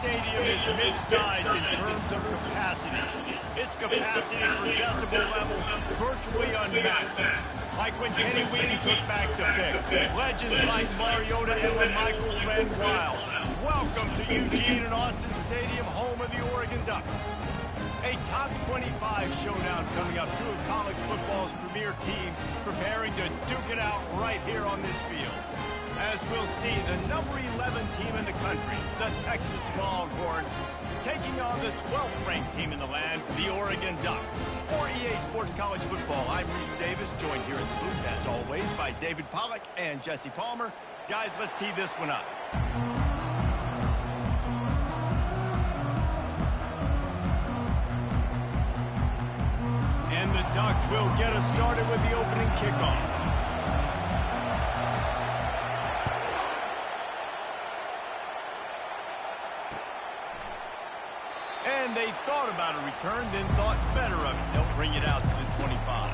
Stadium is mid-sized in terms of capacity. Its capacity for decibel level virtually unmatched. Like when Kenny Wheaton took back the pick. Legends like Mariota and LaMichael ran wild. Welcome to Eugene and Autzen Stadium, home of the Oregon Ducks. A top 25 showdown coming up. Two of college football's premier teams preparing to duke it out right here on this field. As we'll see, the number 11 team in the country, the Texas Longhorns, taking on the 12th ranked team in the land, the Oregon Ducks. For EA Sports College Football, I'm Reese Davis, joined here in the booth, as always, by David Pollack and Jesse Palmer. Guys, let's tee this one up. And the Ducks will get us started with the opening kickoff. And they thought about a return, then thought better of it. They'll bring it out to the 25.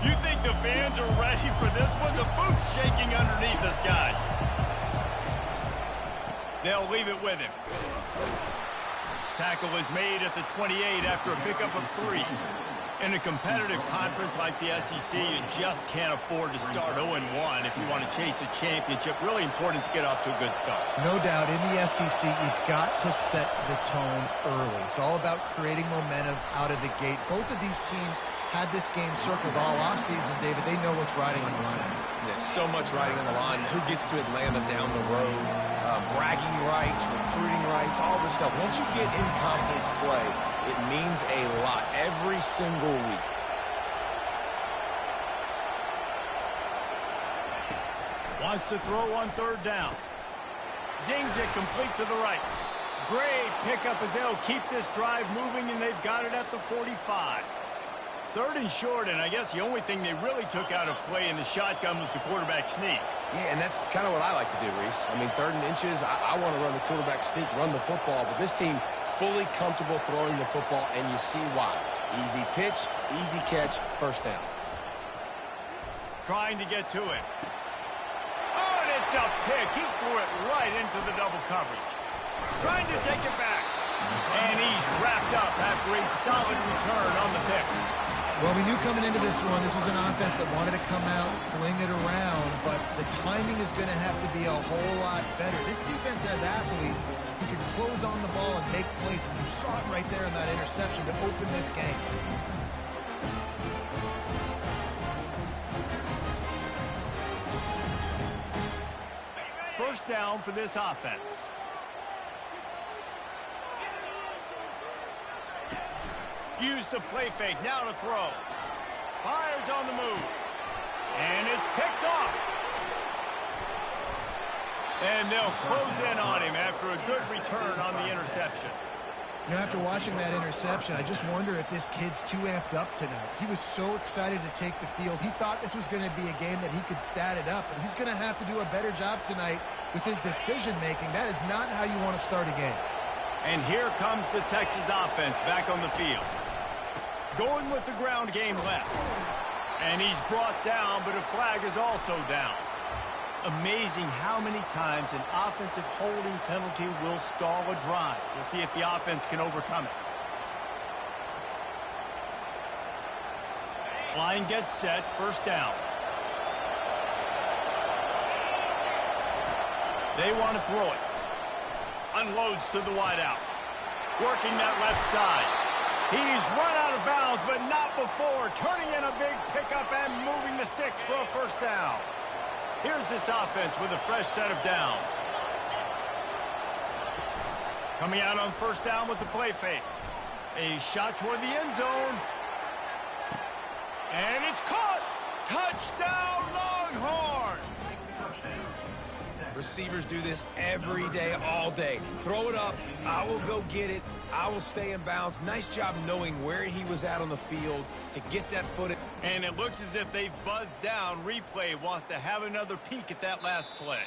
You think the fans are ready for this one? The booth's shaking underneath us, guys. They'll leave it with him. Tackle is made at the 28 after a pickup of 3. In a competitive conference like the SEC, you just can't afford to start 0-1 if you want to chase a championship. Really important to get off to a good start. No doubt, in the SEC, you've got to set the tone early. It's all about creating momentum out of the gate. Both of these teams had this game circled all offseason, David. They know what's riding on the line. There's so much riding on the line. Who gets to Atlanta down the road? Bragging rights, recruiting rights, all this stuff. Once you get in conference play, it means a lot every single week. Wants to throw on third down. Zings it complete to the right. Great pickup as they'll keep this drive moving, and they've got it at the 45. Third and short, and I guess the only thing they really took out of play in the shotgun was the quarterback sneak. Yeah, and that's kind of what I like to do, Reese. I mean, 3rd and inches, I want to run the quarterback sneak, run the football, but this team fully comfortable throwing the football, and you see why. Easy pitch, easy catch, first down. Trying to get to it. Oh, and it's a pick. He threw it right into the double coverage. Trying to take it back. And he's wrapped up after a solid return on the pick. Well, we knew coming into this one, this was an offense that wanted to come out, sling it around, but the timing is going to have to be a whole lot better. This defense has athletes who can close on the ball and make plays. And you saw it right there in that interception to open this game. First down for this offense. Use the play fake, now to throw. Fires on the move. And it's picked off. And they'll close in on him after a good return on the interception. You know, after watching that interception, I just wonder if this kid's too amped up tonight. He was so excited to take the field. He thought this was going to be a game that he could stat it up, but he's going to have to do a better job tonight with his decision-making. That is not how you want to start a game. And here comes the Texas offense back on the field. Going with the ground game left. And he's brought down, but a flag is also down. Amazing how many times an offensive holding penalty will stall a drive. We'll see if the offense can overcome it. Line gets set, first down. They want to throw it. Unloads to the wideout. Working that left side. He's run out of bounds, but not before. Turning in a big pickup and moving the sticks for a first down. Here's this offense with a fresh set of downs. Coming out on first down with the play fake. A shot toward the end zone. And it's caught. Touchdown, Longhorns. Receivers do this every day, all day. Throw it up. I will go get it. I will stay in bounds. Nice job knowing where he was at on the field to get that foot. And it looks as if they've buzzed down. Replay wants to have another peek at that last play.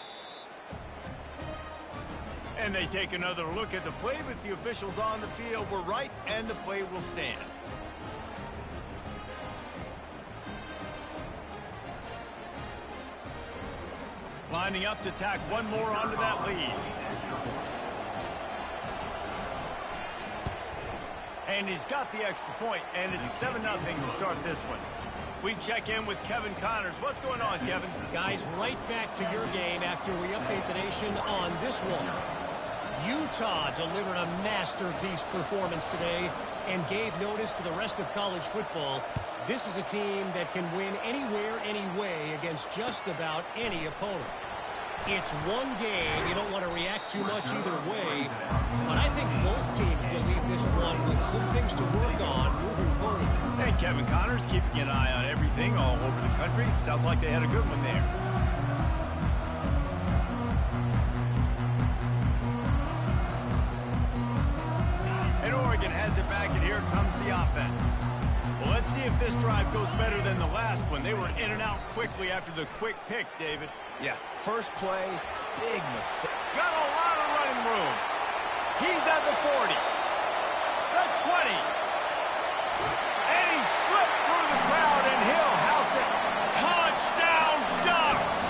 And they take another look at the play, but the officials on the field were right, and the play will stand. Lining up to tack one more onto that lead. And he's got the extra point, and it's 7-0 to start this one. We check in with Kevin Connors. What's going on, Kevin? Guys, right back to your game after we update the nation on this one. Utah delivered a masterpiece performance today and gave notice to the rest of college football. This is a team that can win anywhere, any way against just about any opponent. It's one game. You don't want to react too much either way. But I think both teams will leave this one with some things to work on moving forward. And Kevin Connors keeping an eye on everything all over the country. Sounds like they had a good one there. And Oregon has it back, and here comes the offense. Well, let's see if this drive goes better than the last one. They were in and out quickly after the quick pick, David. Yeah, first play, big mistake. Got a lot of running room. He's at the 40. The 20. And he slipped through the crowd, and he'll house it. Touchdown, Ducks!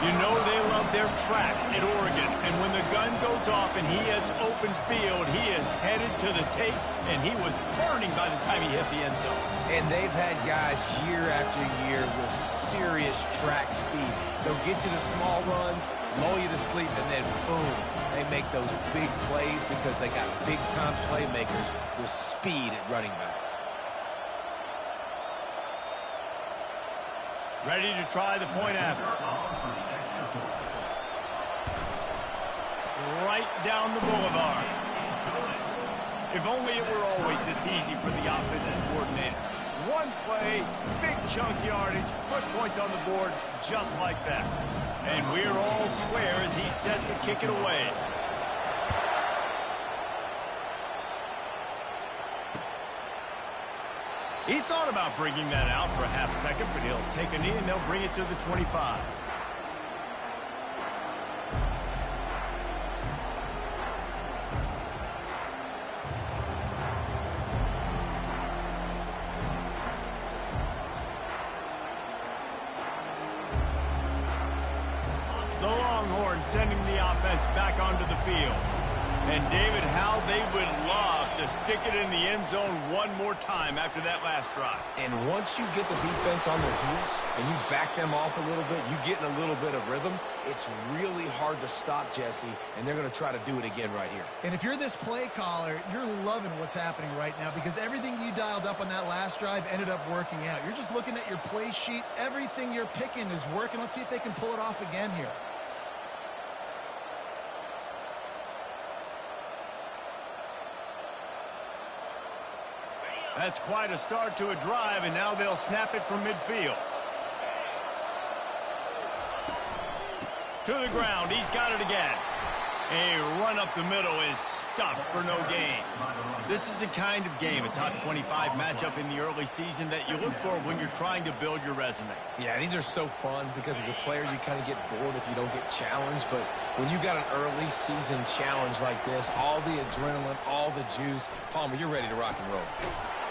You know they love their track at Oregon. And when the gun goes off and he hits open field, he is headed to the tape, and he was burning by the time he hit the end zone. And they've had guys year after year with serious track speed. They'll get you the small runs, lull you to sleep, and then boom, they make those big plays because they got big-time playmakers with speed at running back. Ready to try the point after. Right down the boulevard. If only it were always this easy for the offensive coordinators. One play, big chunk yardage, put points on the board just like that. And we're all square as he's set to kick it away. He thought about bringing that out for a half second, but he'll take a knee and they'll bring it to the 25. The Longhorns sending the offense back onto the field. And David, how they would love to stick it in the end zone one more time after that last drive. And once you get the defense on their heels and you back them off a little bit, you get in a little bit of rhythm, it's really hard to stop, Jesse, and they're going to try to do it again right here. And if you're this play caller, you're loving what's happening right now because everything you dialed up on that last drive ended up working out. You're just looking at your play sheet. Everything you're picking is working. Let's see if they can pull it off again here. That's quite a start to a drive, and now they'll snap it from midfield. To the ground, he's got it again. A run up the middle is stuffed for no gain. This is the kind of game, a top 25 matchup in the early season that you look for when you're trying to build your resume. Yeah, these are so fun because as a player, you kind of get bored if you don't get challenged. But when you got an early season challenge like this, all the adrenaline, all the juice, Palmer, you're ready to rock and roll.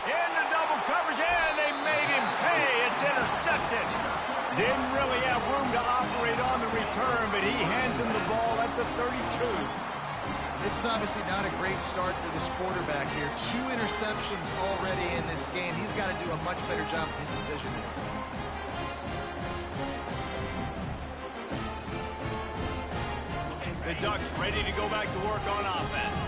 Into double coverage, and they made him pay. It's intercepted. Didn't really have room to operate on the return, but he hands him the ball at the 32. This is obviously not a great start for this quarterback here. 2 interceptions already in this game. He's got to do a much better job with his decision making. The Ducks ready to go back to work on offense.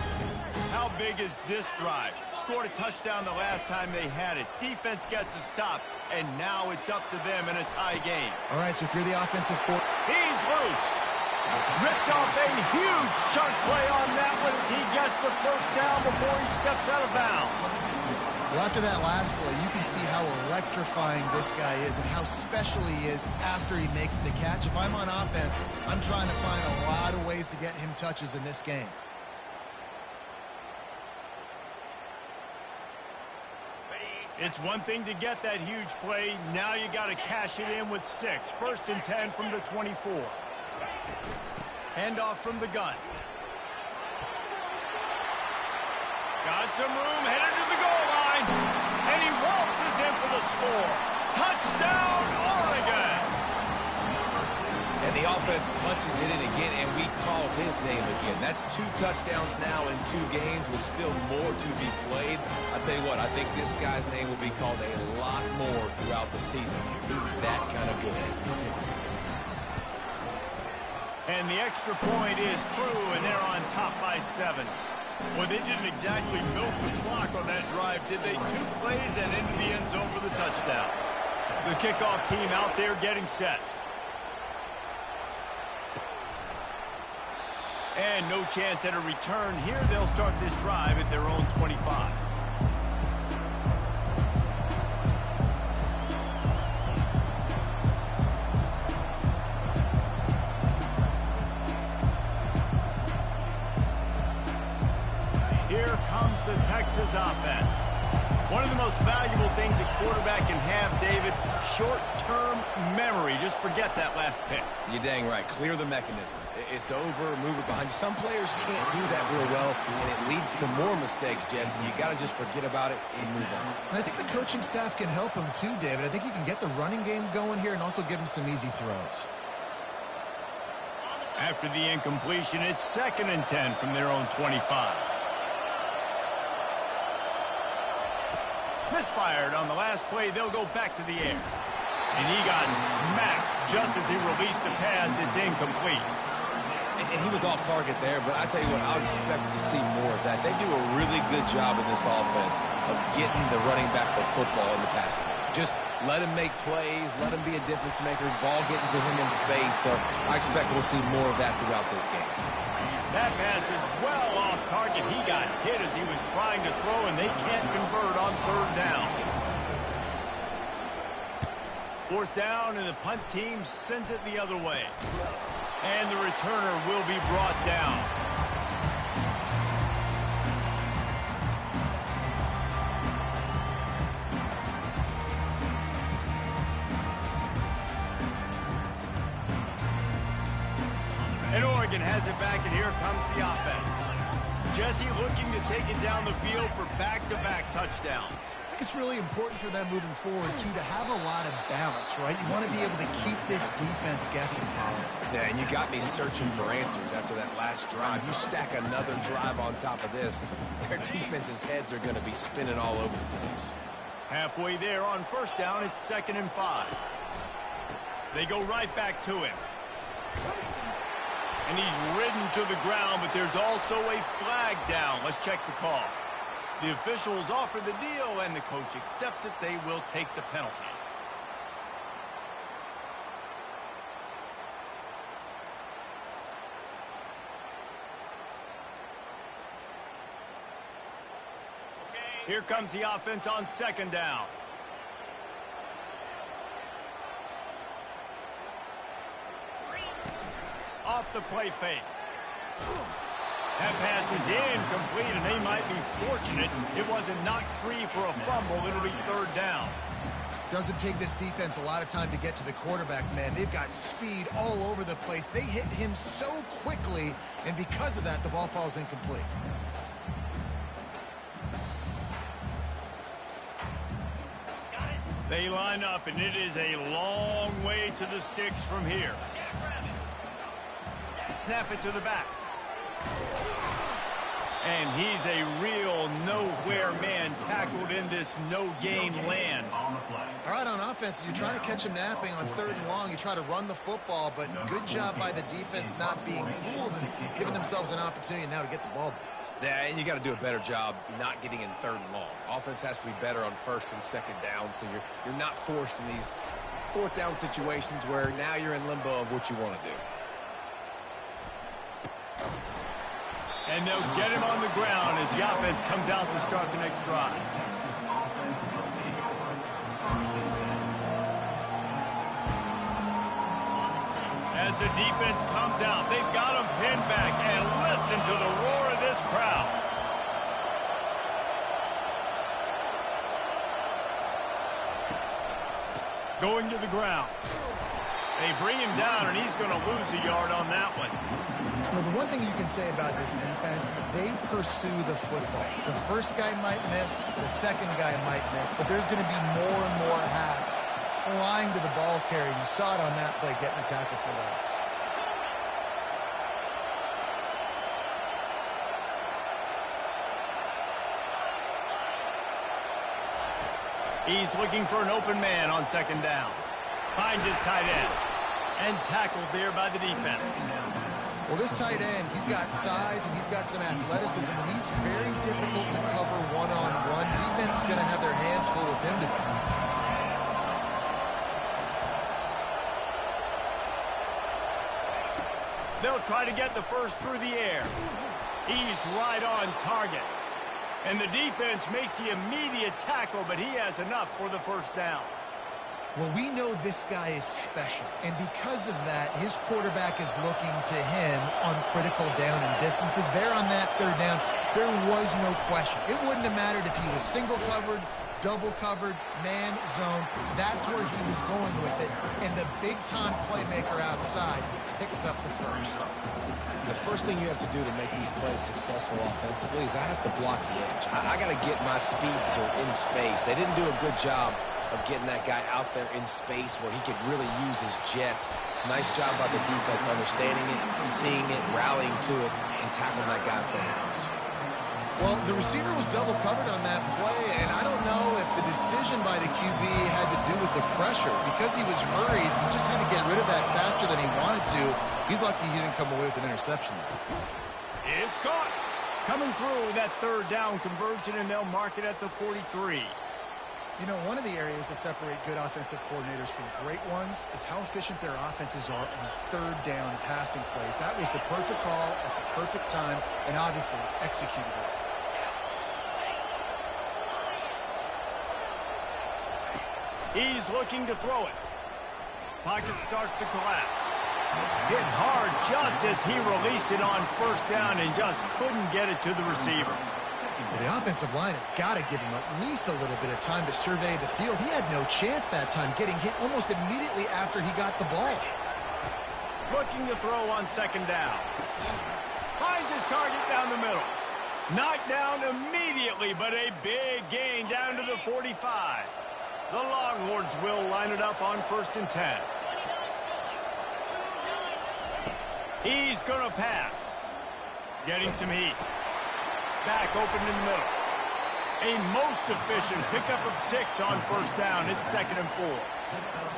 How big is this drive? Scored a touchdown the last time they had it. Defense gets a stop, and now it's up to them in a tie game. All right, so if you're the offensive coordinator, He's loose. Ripped off a huge chunk play on that one as he gets the first down before he steps out of bounds. well, after that last play, you can see how electrifying this guy is and how special he is after he makes the catch. If I'm on offense, I'm trying to find a lot of ways to get him touches in this game. It's one thing to get that huge play. Now you got to cash it in with 6. 1st and 10 from the 24. Handoff from the gun. Got some room, headed to the goal line. And he waltzes in for the score. Touchdown, Oregon! And the offense punches it in again, and we call his name again. That's 2 touchdowns now in 2 games with still more to be played. I'll tell you what, I think this guy's name will be called a lot more throughout the season. He's that kind of good. And the extra point is true, and they're on top by 7. Well, they didn't exactly milk the clock on that drive, did they? 2 plays and into the end zone for the touchdown. The kickoff team out there getting set. And no chance at a return here. They'll start this drive at their own 25. Here comes the Texas offense. One of the most valuable things a quarterback can have, David, short-term memory. Just forget that last pick. You're dang right. Clear the mechanism. It's over, move it behind you. Some players can't do that real well, and it leads to more mistakes, Jesse. You got to just forget about it and move on. And I think the coaching staff can help him too, David. I think you can get the running game going here and also give him some easy throws. After the incompletion, it's 2nd and 10 from their own 25. Misfired on the last play. They'll go back to the air. And he got smacked just as he released the pass. It's incomplete. And he was off target there, but I tell you what, I'll expect to see more of that. They do a really good job in this offense of getting the running back the football in the passing game. Just let him make plays, let him be a difference maker, ball getting to him in space. So I expect we'll see more of that throughout this game. That pass is well off target. He got hit as he was trying to throw, and they can't convert on 3rd down. 4th down, and the punt team sends it the other way. And the returner will be brought down. And Oregon has it back, and here comes the offense. Jesse looking to take it down the field for back-to-back touchdowns. think it's really important for them moving forward, too, to have a lot of balance, right? You want to be able to keep this defense guessing, Paulo. Yeah, and you got me searching for answers after that last drive. You stack another drive on top of this, their defense's heads are going to be spinning all over the place. Halfway there on first down, it's 2nd and 5. They go right back to him. And he's ridden to the ground, but there's also a flag down. Let's check the call. The officials offer the deal, and the coach accepts it. They will take the penalty. Here comes the offense on 2nd down. Off the play fake. That pass is incomplete, and they might be fortunate it wasn't knocked free for a fumble. It'll be 3rd down. Doesn't take this defense a lot of time to get to the quarterback, man. They've got speed all over the place. They hit him so quickly, and because of that, the ball falls incomplete. They line up, and it is a long way to the sticks from here. Snap it to the back. And he's a real nowhere man, tackled in this no-gain land. All right, on offense, you're trying to catch him napping on 3rd and long. You try to run the football, but good job by the defense not being fooled and giving themselves an opportunity now to get the ball back. Yeah, and you got to do a better job not getting in 3rd and long. Offense has to be better on 1st and 2nd down, so you're not forced in these 4th down situations where now you're in limbo of what you want to do. And they'll get him on the ground as the offense comes out to start the next drive. As the defense comes out, they've got him pinned back, and listen to the roar of this crowd. Going to the ground. They bring him down, and he's going to lose a yard on that one. Well, the one thing you can say about this defense, they pursue the football. The first guy might miss, the second guy might miss, but there's going to be more and more hats flying to the ball carrier. You saw it on that play, getting a tackle for loss. He's looking for an open man on 2nd down. Finds his tight end. And tackled there by the defense. Well, this tight end, he's got size and he's got some athleticism, and he's very difficult to cover one-on-one. Defense is going to have their hands full with him today. They'll try to get the first through the air. He's right on target. And the defense makes the immediate tackle, but he has enough for the 1st down. Well, we know this guy is special, and because of that, his quarterback is looking to him on critical down and distances. There on that 3rd down, there was no question. It wouldn't have mattered if he was single covered, double covered, man, zone. That's where he was going with it, and the big-time playmaker outside picks up the first. The first thing you have to do to make these plays successful offensively is I have to block the edge. I got to get my speedster in space. They didn't do a good job of getting that guy out there in space where he could really use his jets. Nice job by the defense understanding it, seeing it, rallying to it, and tackling that guy in front of us. Well, the receiver was double covered on that play, and I don't know if the decision by the QB had to do with the pressure. Because he was hurried, he just had to get rid of that faster than he wanted to. He's lucky he didn't come away with an interception. It's caught. Coming through that 3rd down conversion, and they'll mark it at the 43. You know, one of the areas that separate good offensive coordinators from great ones is how efficient their offenses are on 3rd down passing plays. That was the perfect call at the perfect time, and obviously executed well. He's looking to throw it. Pocket starts to collapse. Hit hard just as he released it on 1st down and just couldn't get it to the receiver. Well, the offensive line has got to give him at least a little bit of time to survey the field. He had no chance that time, getting hit almost immediately after he got the ball. Looking to throw on 2nd down. Finds his target down the middle. Knocked down immediately, but a big gain down to the 45. The Longhorns will line it up on 1st and 10. He's going to pass. Getting some heat. Back open in the middle. A most efficient pickup of 6 on 1st down. It's 2nd and 4.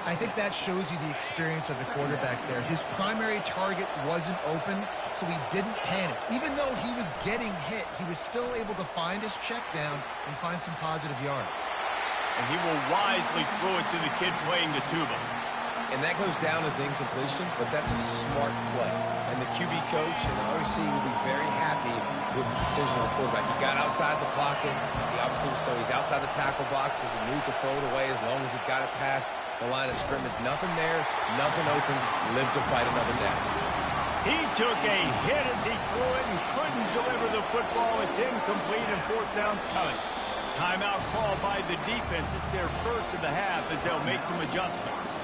I think that shows you the experience of the quarterback there. His primary target wasn't open, so he didn't panic. Even though he was getting hit, he was still able to find his check down and find some positive yards. And he will wisely throw it to the kid playing the tuba. And that goes down as incompletion, but that's a smart play. And the QB coach and the OC will be very happy with the decision of the quarterback. He got outside the pocket. He obviously so he's outside the tackle boxes. He knew he could throw it away as long as he got it past the line of scrimmage. Nothing there, nothing open. Lived to fight another down. He took a hit as he threw it and couldn't deliver the football. It's incomplete and 4th down's coming. Timeout called by the defense. It's their first of the half as they'll make some adjustments.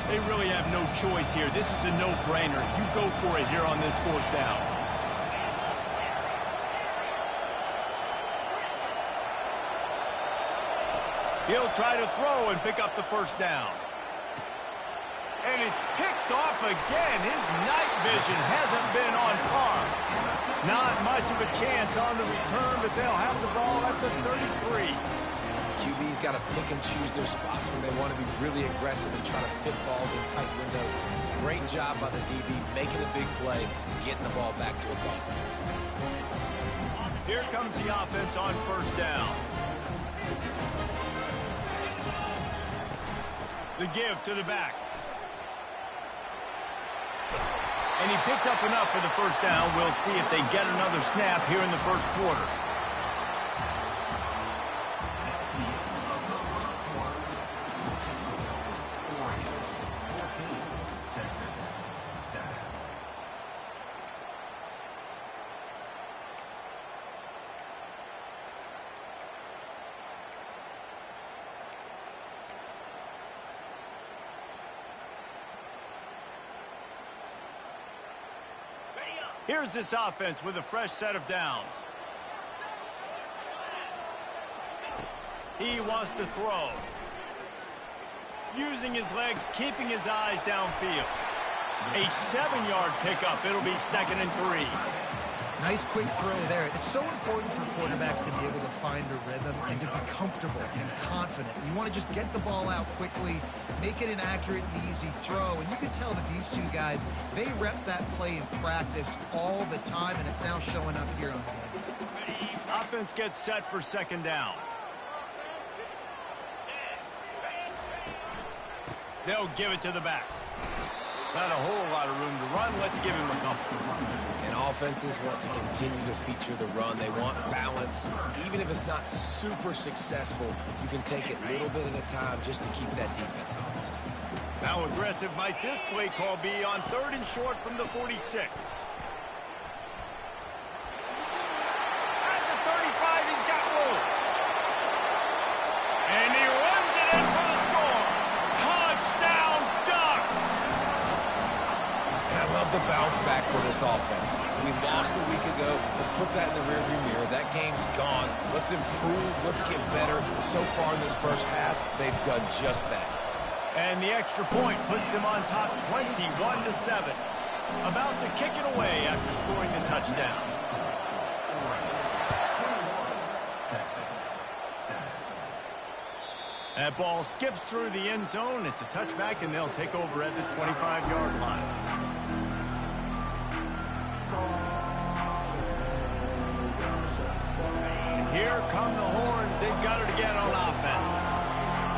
They really have no choice here. This is a no-brainer. You go for it here on this 4th down. He'll try to throw and pick up the 1st down. And it's picked off again. His night vision hasn't been on par. Not much of a chance on the return, but they'll have the ball at the 33. QB's got to pick and choose their spots when they want to be really aggressive and try to fit balls in tight windows. Great job by the DB, making a big play, getting the ball back to its offense. Here comes the offense on 1st down. The give to the back. And he picks up enough for the 1st down. We'll see if they get another snap here in the 1st quarter. Here's this offense with a fresh set of downs. He wants to throw. Using his legs, keeping his eyes downfield. A 7-yard pickup. It'll be 2nd and 3. Nice quick throw there. It's so important for quarterbacks to be able to find a rhythm and to be comfortable and confident. You want to just get the ball out quickly, make it an accurate and easy throw. And you can tell that these two guys, they rep that play in practice all the time, and it's now showing up here on the game. Offense gets set for 2nd down. They'll give it to the back. Not a whole lot of room to run. Let's give him a couple. And offenses want to continue to feature the run. They want balance. Even if it's not super successful, you can take it little bit at a time just to keep that defense honest. How aggressive might this play call be on 3rd and short from the 46? At the 35, he's got room. And he runs it in for the score. Touchdown, Ducks! And I love the bounce back for this offense. We lost a week ago. Let's put that in the rearview mirror. That game's gone. Let's improve. Let's get better. So far in this first half, they've done just that. And the extra point puts them on top 21-7. About to kick it away after scoring the touchdown. That ball skips through the end zone. It's a touchback, and they'll take over at the 25-yard line. And here come the Horns. They've got it again on offense.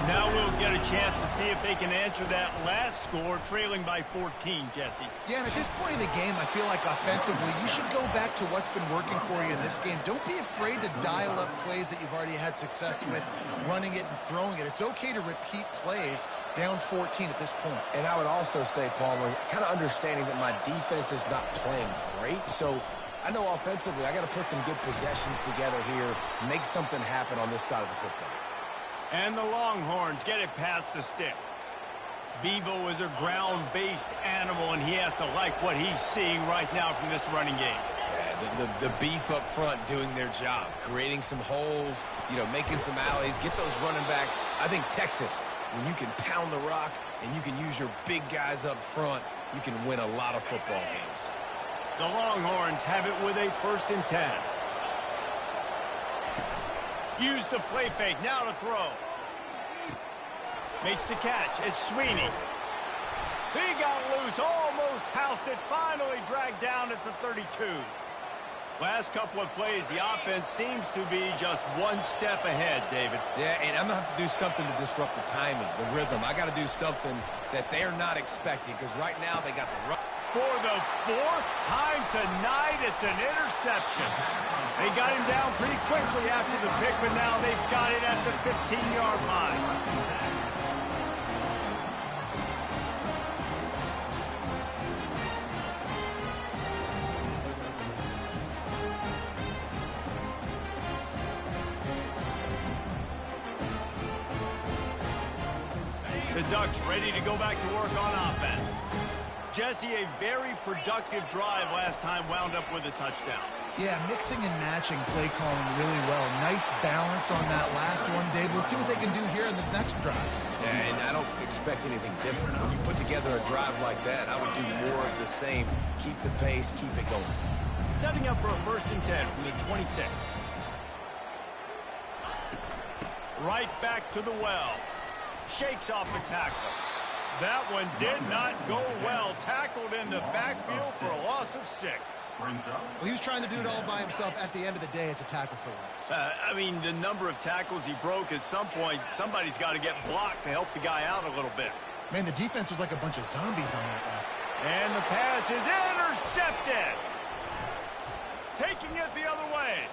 Now we'll get a chance to see if they can answer that last score, trailing by 14, Jesse. Yeah, and at this point in the game, I feel like offensively, you should go back to what's been working for you in this game. Don't be afraid to dial up plays that you've already had success with, running it and throwing it. It's okay to repeat plays down 14 at this point. And I would also say, Palmer, kind of understanding that my defense is not playing great, so I know offensively I got to put some good possessions together here, make something happen on this side of the football. And the Longhorns get it past the sticks. Bevo is a ground-based animal, and he has to like what he's seeing right now from this running game. Yeah, the beef up front doing their job, creating some holes, making some alleys, get those running backs. I think Texas, when you can pound the rock and you can use your big guys up front, you can win a lot of football games. The Longhorns have it with a 1st and 10. Use the play fake, now to throw. Makes the catch, it's Sweeney. He got loose, almost housed it, finally dragged down at the 32. Last couple of plays, the offense seems to be just one step ahead, David. Yeah, and I'm going to have to do something to disrupt the timing, the rhythm. I got to do something that they're not expecting, because right now they got the run. For the 4th time tonight, it's an interception. They got him down pretty quickly after the pick, but now they've got it at the 15-yard line. The Ducks ready to go back to work on offense. Jesse, a very productive drive last time, wound up with a touchdown. Yeah, mixing and matching play calling really well. Nice balance on that last one, Dave. Let's see what they can do here in this next drive. Yeah, and I don't expect anything different. When you put together a drive like that, I would do more of the same. Keep the pace, keep it going. Setting up for a 1st and 10 from the 26. Right back to the well. Shakes off the tackle. That one did not go well. Tackled in the backfield for a loss of 6. Well, he was trying to do it all by himself. At the end of the day, it's a tackle for loss. I mean, the number of tackles he broke, at some point, somebody's got to get blocked to help the guy out a little bit. Man, the defense was like a bunch of zombies on that last. And the pass is intercepted. Taking it the other way.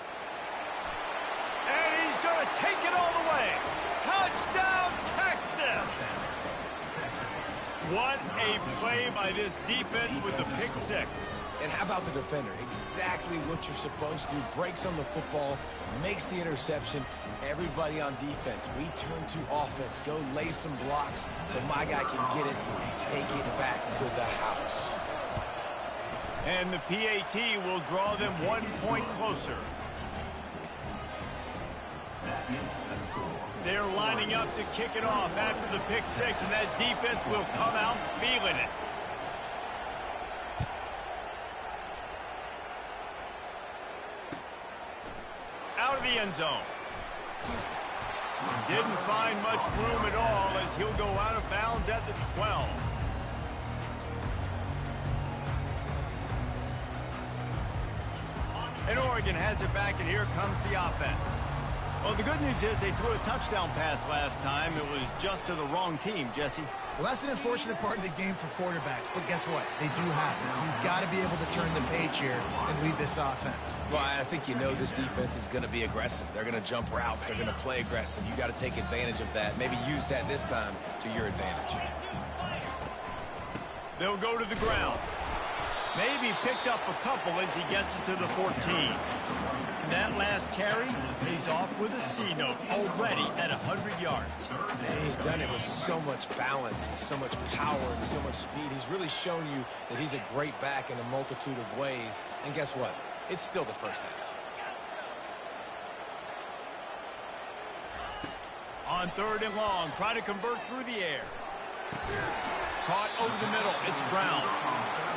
And he's going to take it all the way. Touchdown, Texas! What a play by this defense with the pick 6. And how about the defender? Exactly what you're supposed to. Breaks on the football, makes the interception. Everybody on defense, we turn to offense. Go lay some blocks so my guy can get it and take it back to the house. And the PAT will draw them 1 point closer. They're lining up to kick it off after the pick 6, and that defense will come out feeling it. Out of the end zone. Didn't find much room at all as he'll go out of bounds at the 12. And Oregon has it back, and here comes the offense. Well, the good news is they threw a touchdown pass last time. It was just to the wrong team, Jesse. Well, that's an unfortunate part of the game for quarterbacks, but guess what? They do happen, so you've got to be able to turn the page here and lead this offense. Well, I think this defense is going to be aggressive. They're going to jump routes. They're going to play aggressive. You got to take advantage of that. Maybe use that this time to your advantage. They'll go to the ground. Maybe picked up a couple as he gets it to the 14. And that last carry pays off with a C note already at 100 yards. And he's done it with so much balance, and so much power, and so much speed. He's really shown you that he's a great back in a multitude of ways. And guess what? It's still the first half. On 3rd and long, try to convert through the air. Caught over the middle. It's Brown.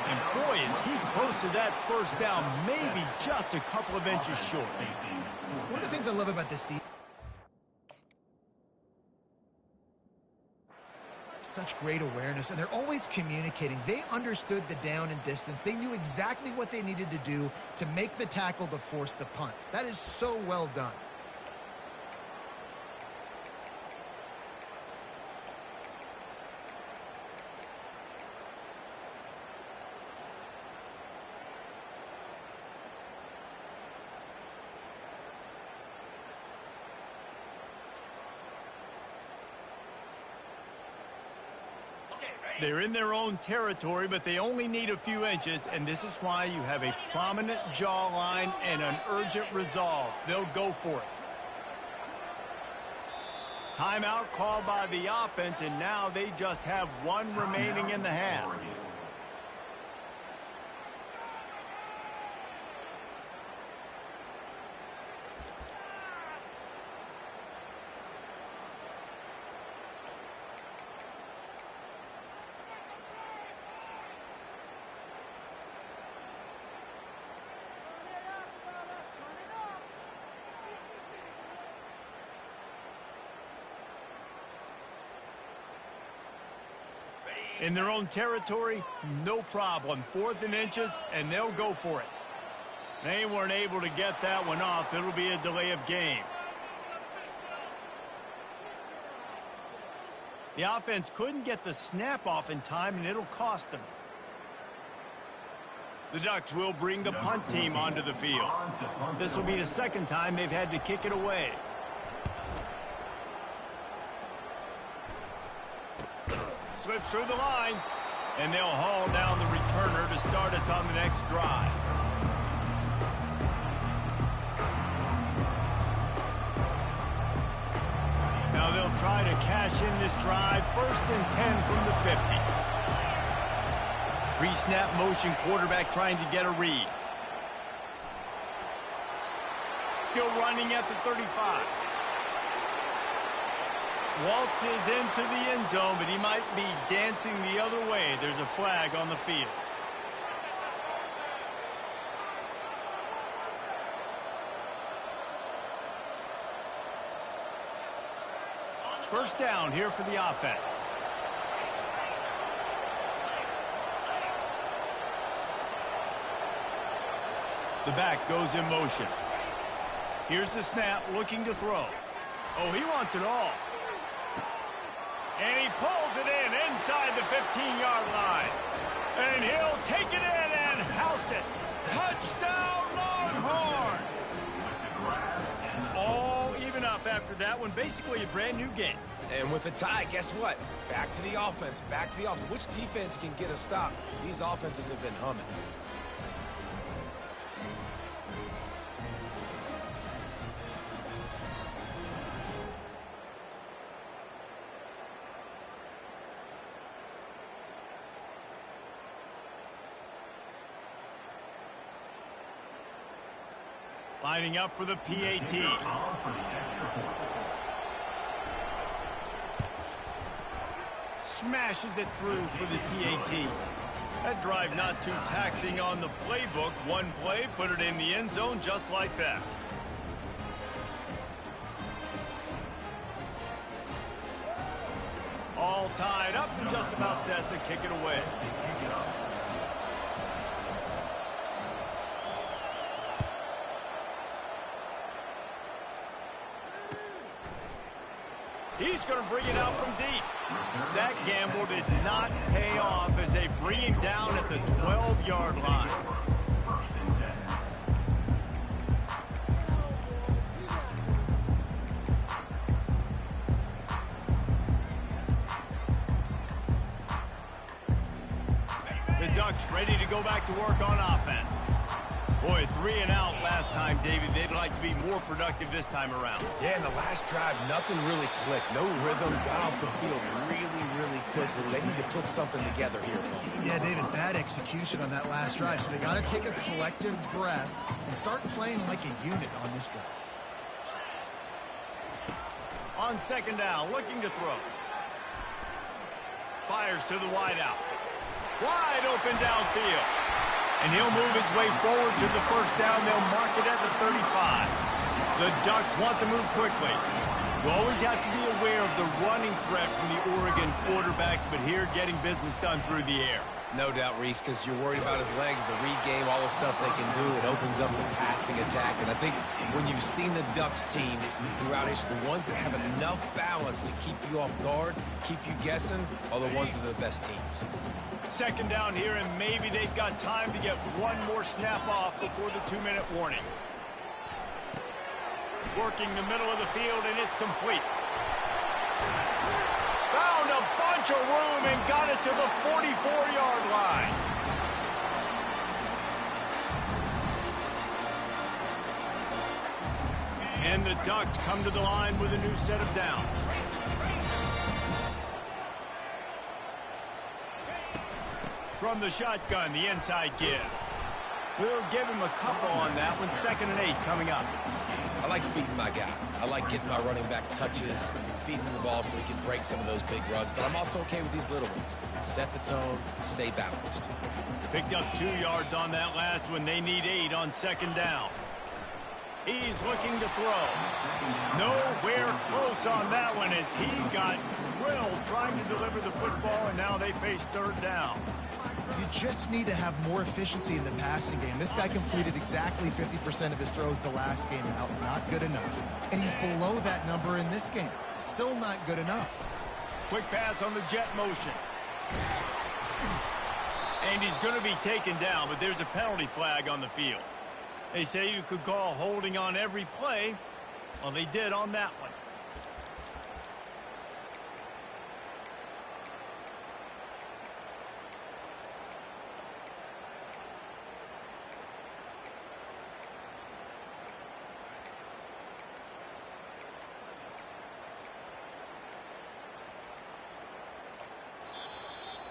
And boy, is he close to that first down, maybe just a couple of inches short. One of the things I love about this team, such great awareness, and they're always communicating. They understood the down and distance. They knew exactly what they needed to do to make the tackle to force the punt. That is so well done. They're in their own territory, but they only need a few inches, and this is why you have a prominent jawline and an urgent resolve. They'll go for it. Timeout called by the offense, and now they just have one remaining in the half. In their own territory, no problem. 4th and inches, and they'll go for it. They weren't able to get that one off. It'll be a delay of game. The offense couldn't get the snap off in time, and it'll cost them. The Ducks will bring the punt team onto the field. This will be the second time they've had to kick it away. Slips through the line, and they'll haul down the returner to start us on the next drive. Now they'll try to cash in this drive. 1st and 10 from the 50. Pre-snap motion, quarterback trying to get a read. Still running at the 35. Waltzes into the end zone, but he might be dancing the other way. There's a flag on the field. First down here for the offense. The back goes in motion. Here's the snap, looking to throw. Oh, he wants it all. And he pulls it in inside the 15-yard line. And he'll take it in and house it. Touchdown, Longhorns! All even up after that one. Basically a brand new game. And with a tie, guess what? Back to the offense. Back to the offense. Which defense can get a stop? These offenses have been humming. Lining up for the PAT. Smashes it through for the PAT. That drive not too taxing on the playbook. One play, put it in the end zone just like that. All tied up and just about set to kick it away. He's going to bring it out from deep. That gamble did not pay off as they bring him down at the 12-yard line. The Ducks ready to go back to work on offense. Boy, 3 and out last time, David. They'd like to be more productive this time around. Yeah, in the last drive, nothing really clicked. No rhythm, got off the field really quickly. They need to put something together here. Yeah, David, bad execution on that last drive. So they got to take a collective breath and start playing like a unit on this drive. On 2nd down, looking to throw. Fires to the wideout. Wide open downfield. And he'll move his way forward to the 1st down. They'll mark it at the 35. The Ducks want to move quickly. You always have to be aware of the running threat from the Oregon quarterbacks, but here getting business done through the air. No doubt, Reese, because you're worried about his legs, the read game, all the stuff they can do. It opens up the passing attack. And I think when you've seen the Ducks teams throughout history, the ones that have enough balance to keep you off guard, keep you guessing, are the ones that are the best teams. 2nd down here, and maybe they've got time to get one more snap off before the 2-minute warning. Working the middle of the field, and it's complete. Found a bunch of room and got it to the 44-yard line. And the Ducks come to the line with a new set of downs. From the shotgun, the inside give. We'll give him a couple on that one. 2nd and 8 coming up. I like feeding my guy. I like getting my running back touches, feeding him the ball so he can break some of those big runs. But I'm also okay with these little ones. Set the tone, stay balanced. Picked up 2 yards on that last one. They need 8 on 2nd down. He's looking to throw. Nowhere close on that one as he got drilled trying to deliver the football, and now they face 3rd down. You just need to have more efficiency in the passing game. This guy completed exactly 50% of his throws the last game out. Not good enough. And he's below that number in this game. Still not good enough. Quick pass on the jet motion. And he's going to be taken down, but there's a penalty flag on the field. They say you could call holding on every play. Well, they did on that one.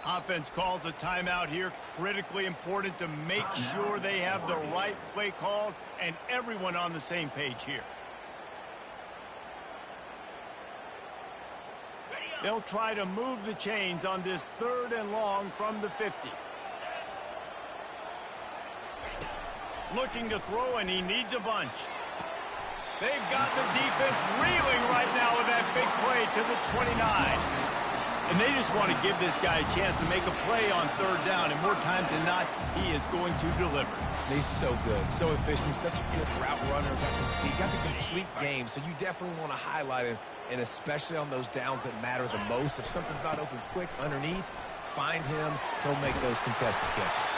Offense calls a timeout here. Critically important to make sure they have the right play called and everyone on the same page here. They'll try to move the chains on this 3rd and long from the 50. Looking to throw, and he needs a bunch. They've got the defense reeling right now with that big play to the 29. And they just want to give this guy a chance to make a play on 3rd down, and more times than not, he is going to deliver. He's so good, so efficient, such a good route runner, got the speed, got the complete game, so you definitely want to highlight him, and especially on those downs that matter the most. If something's not open quick underneath, find him, he'll make those contested catches.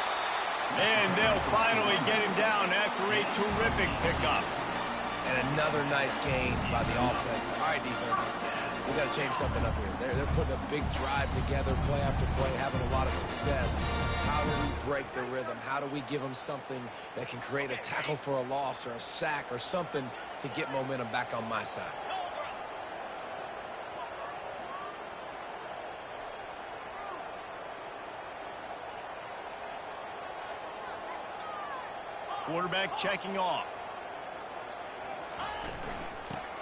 And they'll finally get him down after a terrific pickup. And another nice gain by the offense. All right, defense. We got to change something up here. They're putting a big drive together, play after play, having a lot of success. How do we break the rhythm? How do we give them something that can create a tackle for a loss or a sack or something to get momentum back on my side? Quarterback checking off.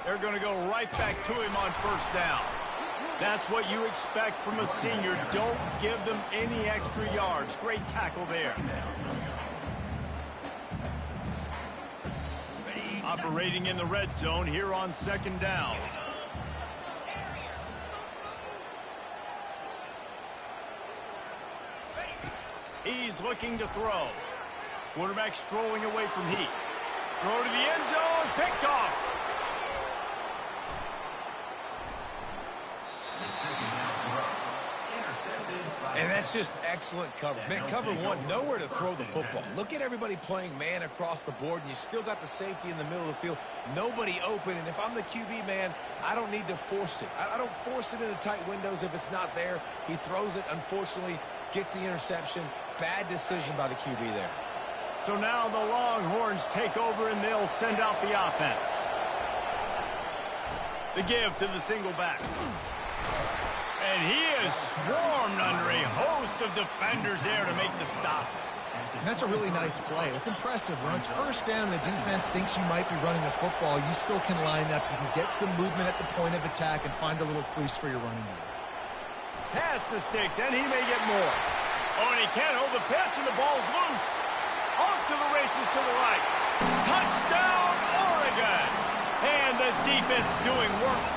They're going to go right back to him on 1st down. That's what you expect from a senior. Don't give them any extra yards. Great tackle there. Operating in the red zone here on 2nd down. He's looking to throw. Quarterback strolling away from Heat. Throw to the end zone. Picked off. And that's just excellent coverage. Man, cover one, nowhere to throw the football. Look at everybody playing man across the board, and you still got the safety in the middle of the field. Nobody open, and if I'm the QB, man, I don't need to force it. I don't force it into tight windows if it's not there. He throws it, unfortunately, gets the interception. Bad decision by the QB there. So now the Longhorns take over, and they'll send out the offense. The give to the single back. And he is swarmed under a host of defenders there to make the stop. And that's a really nice play. It's impressive. When it's 1st down and the defense thinks you might be running the football, you still can line up. You can get some movement at the point of attack and find a little crease for your running back. Pass to Sticks, and he may get more. Oh, and he can't hold the pitch, and the ball's loose. Off to the races to the right. Touchdown, Oregon! And the defense doing work.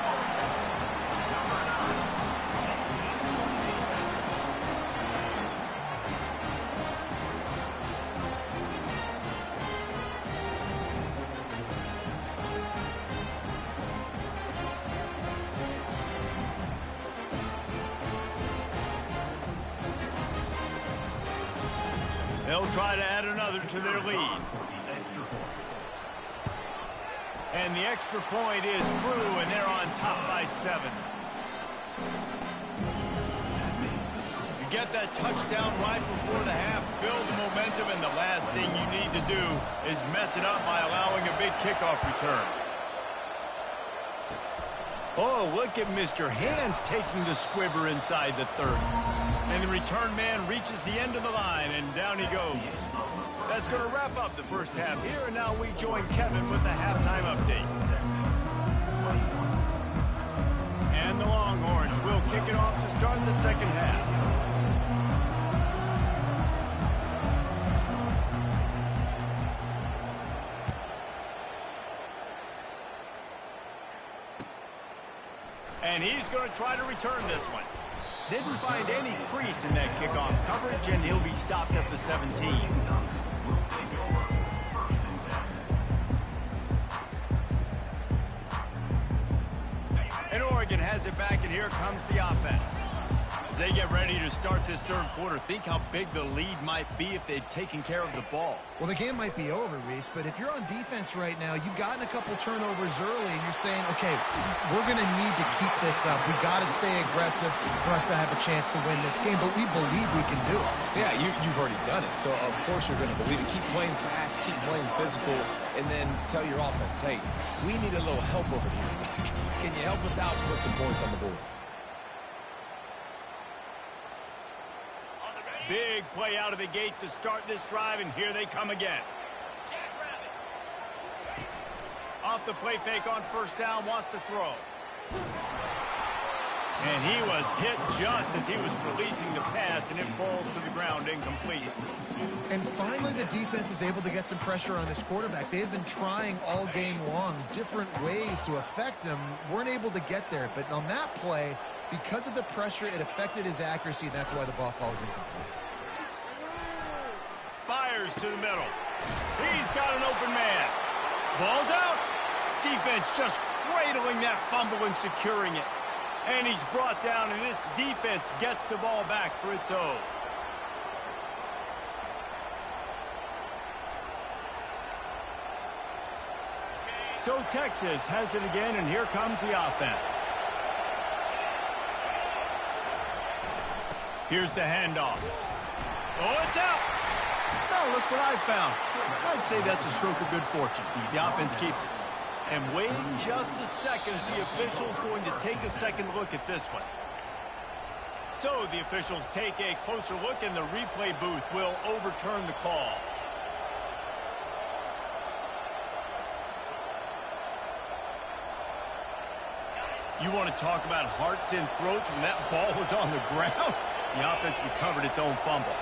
They'll try to add another to their lead. And the extra point is true, and they're on top by 7. You get that touchdown right before the half, build the momentum, and the last thing you need to do is mess it up by allowing a big kickoff return. Oh, look at Mr. Hands taking the squibber inside the 30. And the return man reaches the end of the line, and down he goes. That's going to wrap up the first half here, and now we join Kevin with the halftime update. And the Longhorns will kick it off to start the second half. And he's going to try to return this one. Didn't find any crease in that kickoff coverage, and he'll be stopped at the 17. And Oregon has it back, and here comes the offense. As they get ready to start this third quarter, think how big the lead might be if they'd taken care of the ball. Well, the game might be over, Reese, but if you're on defense right now, you've gotten a couple turnovers early, and you're saying, okay, we're going to need to keep this up. We've got to stay aggressive for us to have a chance to win this game, but we believe we can do it. Yeah, you've already done it, so of course you're going to believe it. Keep playing fast, keep playing physical, and then tell your offense, hey, we need a little help over here. Can you help us out and put some points on the board? Big play out of the gate to start this drive, and here they come again. Off the play fake on first down, wants to throw. And he was hit just as he was releasing the pass, and it falls to the ground incomplete. And finally, the defense is able to get some pressure on this quarterback. They had been trying all game long different ways to affect him. Weren't able to get there. But on that play, because of the pressure, it affected his accuracy, and that's why the ball falls incomplete. Fires to the middle. He's got an open man. Ball's out. Defense just cradling that fumble and securing it. And he's brought down, and this defense gets the ball back for its own. So Texas has it again, and here comes the offense. Here's the handoff. Oh, it's out. Now look what I found. I'd say that's a stroke of good fortune. The offense keeps it. And wait just a second, the official's going to take a second look at this one. So the officials take a closer look, and the replay booth will overturn the call. You want to talk about hearts and throats when that ball was on the ground? The offense recovered its own fumble.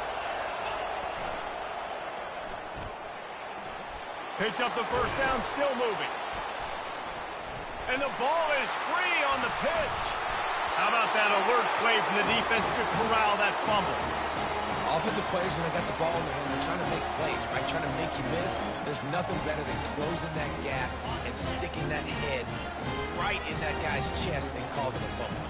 Picks up the first down, still moving. And the ball is free on the pitch. How about that alert play from the defense to corral that fumble? Offensive players, when they got the ball in their hand, they're trying to make plays, right? Trying to make you miss. There's nothing better than closing that gap and sticking that head right in that guy's chest and causing a fumble.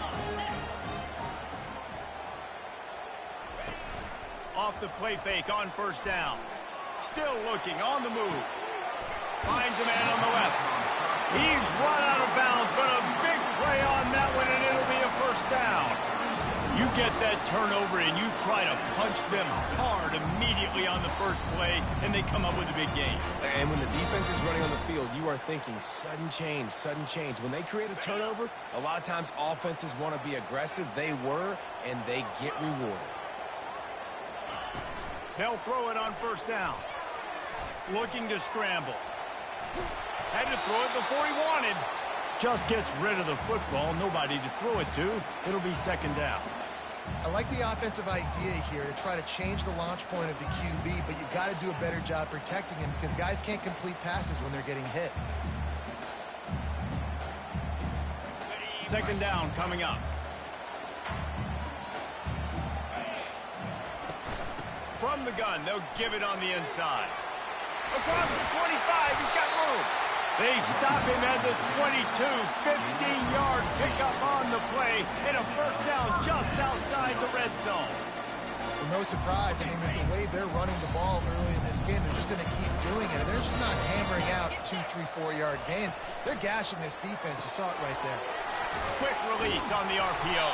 Off the play fake on first down. Still looking, on the move. Finds a man on the left. He's run out of bounds, but a big play on that one, and it'll be a first down. You get that turnover, and you try to punch them hard immediately on the first play, and they come up with a big gain. And when the defense is running on the field, you are thinking sudden change, sudden change. When they create a turnover, a lot of times offenses want to be aggressive. They were, and they get rewarded. They'll throw it on first down. Looking to scramble. Had to throw it before he wanted. Just gets rid of the football. Nobody to throw it to. It'll be second down. I like the offensive idea here to try to change the launch point of the QB, but you got to do a better job protecting him because guys can't complete passes when they're getting hit. Second down coming up. From the gun, they'll give it on the inside. Across the 25, he's got room. They stop him at the 22, 15-yard pickup on the play, and a first down just outside the red zone. Well, no surprise. I mean, with the way they're running the ball early in this game, they're just going to keep doing it. And they're just not hammering out 2, 3, 4-yard gains. They're gashing this defense. You saw it right there. Quick release on the RPO.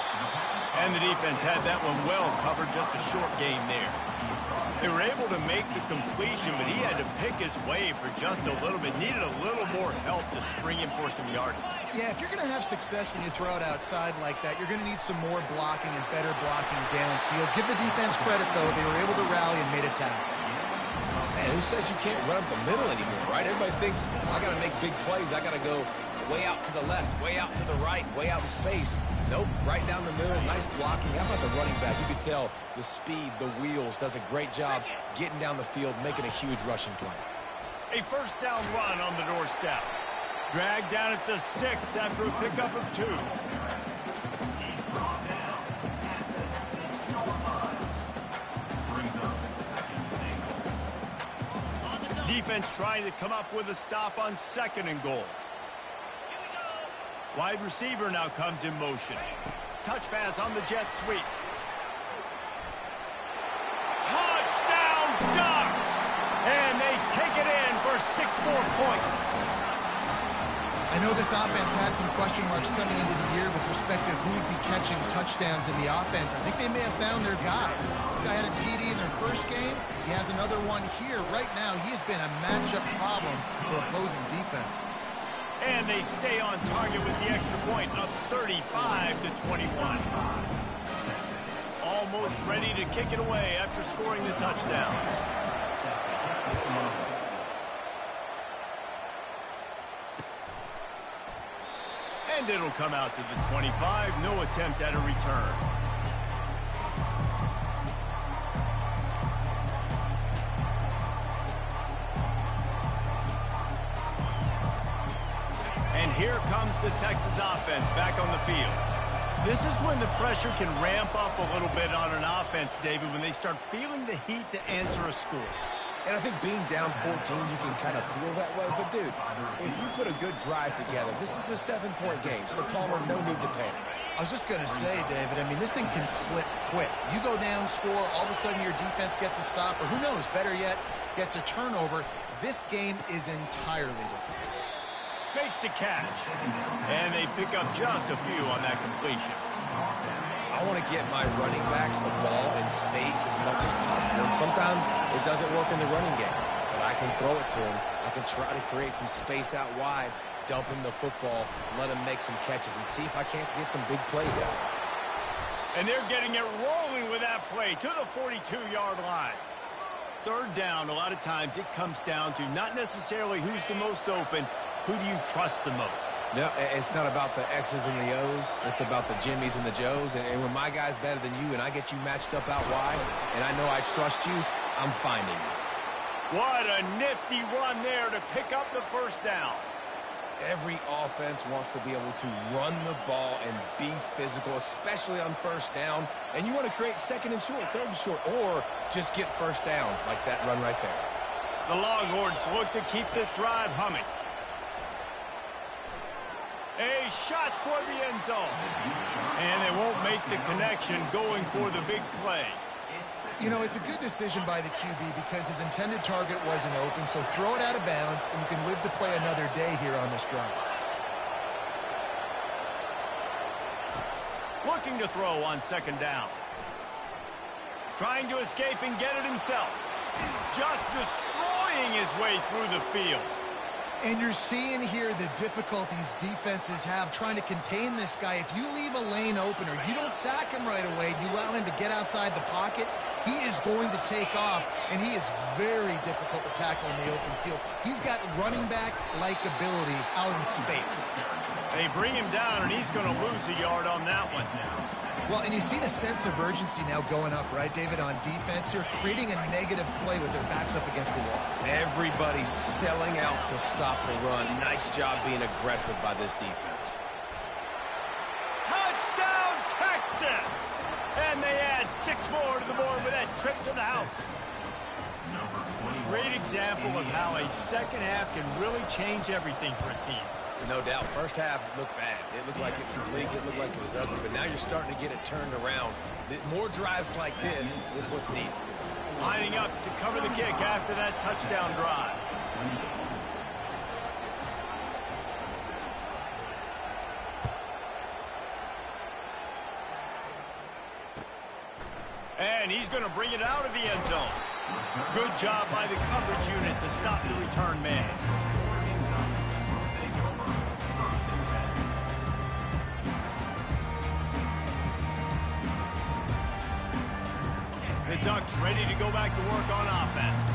And the defense had that one well covered, just a short gain there. They were able to make the completion, but he had to pick his way for just a little bit. Needed a little more help to spring him for some yardage. Yeah, if you're going to have success when you throw it outside like that, you're going to need some more blocking and better blocking downfield. Give the defense credit, though. They were able to rally and made a tackle. Man, who says you can't run up the middle anymore, right? Everybody thinks, I got to make big plays. I got to go way out to the left, way out to the right, way out in space. Nope, right down the middle. Nice blocking. How about the running back? You can tell the speed, the wheels, does a great job getting down the field, making a huge rushing play. A first down run on the doorstep. Dragged down at the 6 after a pickup of 2. Defense trying to come up with a stop on 2nd and goal. Wide receiver now comes in motion. Touch pass on the jet sweep. Touchdown Ducks! And they take it in for 6 more points. I know this offense had some question marks coming into the year with respect to who would be catching touchdowns in the offense. I think they may have found their guy. This guy had a TD in their first game. He has another one here. Right now, he's been a matchup problem for opposing defenses. And they stay on target with the extra point of 35-21. Almost ready to kick it away after scoring the touchdown. And it'll come out to the 25. No attempt at a return. And here comes the Texas offense back on the field. This is when the pressure can ramp up a little bit on an offense, David, when they start feeling the heat to answer a score. And I think being down 14, you can kind of feel that way. But, dude, if you put a good drive together, this is a 7-point game. So, Palmer, no need to panic. I was just going to say, David, I mean, this thing can flip quick. You go down, score, all of a sudden your defense gets a stop, or who knows, better yet, gets a turnover. This game is entirely different. Makes the catch. And they pick up just a few on that completion. I want to get my running backs the ball in space as much as possible. And sometimes it doesn't work in the running game. But I can throw it to him. I can try to create some space out wide, dump him the football, let him make some catches, and see if I can't get some big plays out. And they're getting it rolling with that play to the 42-yard line. Third down, a lot of times it comes down to not necessarily who's the most open, who do you trust the most? No, it's not about the X's and the O's. It's about the Jimmys and the Joes. And when my guy's better than you and I get you matched up out wide and I know I trust you, I'm finding you. What a nifty run there to pick up the first down. Every offense wants to be able to run the ball and be physical, especially on first down. And you want to create 2nd and short, 3rd and short, or just get first downs like that run right there. The Longhorns look to keep this drive humming. A shot toward the end zone. And they won't make the connection going for the big play. You know, it's a good decision by the QB because his intended target wasn't open, so throw it out of bounds, and you can live to play another day here on this drive. Looking to throw on 2nd down. Trying to escape and get it himself. Just destroying his way through the field. And you're seeing here the difficulties defenses have trying to contain this guy. If you leave a lane open or you don't sack him right away, you allow him to get outside the pocket, he is going to take off, and he is very difficult to tackle in the open field. He's got running back-like ability out in space. They bring him down, and he's going to lose a yard on that one. Well, and you see the sense of urgency now going up, right, David, on defense here, creating a negative play with their backs up against the wall. Everybody's selling out to stop the run. Nice job being aggressive by this defense. Touchdown, Texas! And they add 6 more to the board with that trip to the house. Great example of how a second half can really change everything for a team. No doubt. First half looked bad. It looked like it was bleak. It looked like it was ugly. But now you're starting to get it turned around. More drives like this is what's needed. Lining up to cover the kick after that touchdown drive. And he's going to bring it out of the end zone. Good job by the coverage unit to stop the return man. Ducks ready to go back to work on offense.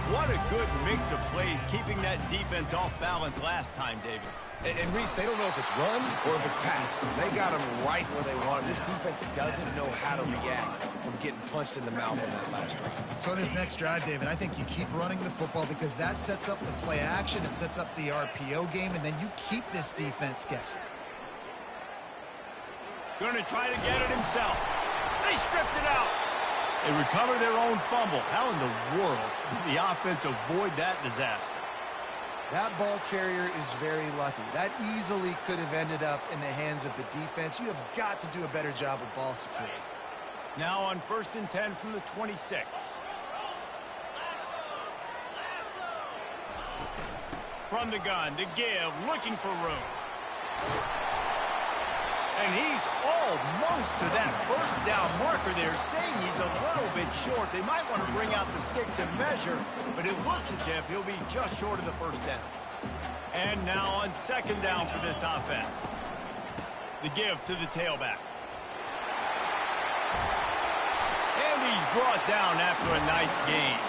What a good mix of plays, keeping that defense off balance last time, David. And Reese, they don't know if it's run or if it's pass. They got them right where they want them. This defense doesn't know how to react from getting punched in the mouth on that last drive. So in this next drive, David, I think you keep running the football because that sets up the play action, it sets up the RPO game, and then you keep this defense guessing. Going to try to get it himself. They stripped it out. They recover their own fumble. How in the world did the offense avoid that disaster? That ball carrier is very lucky. That easily could have ended up in the hands of the defense. You have got to do a better job of ball security. Now on 1st and 10 from the 26. From the gun to give, looking for room. And he's almost to that first down marker there, saying he's a little bit short. They might want to bring out the sticks and measure, but it looks as if he'll be just short of the first down. And now on 2nd down for this offense. The give to the tailback. And he's brought down after a nice gain.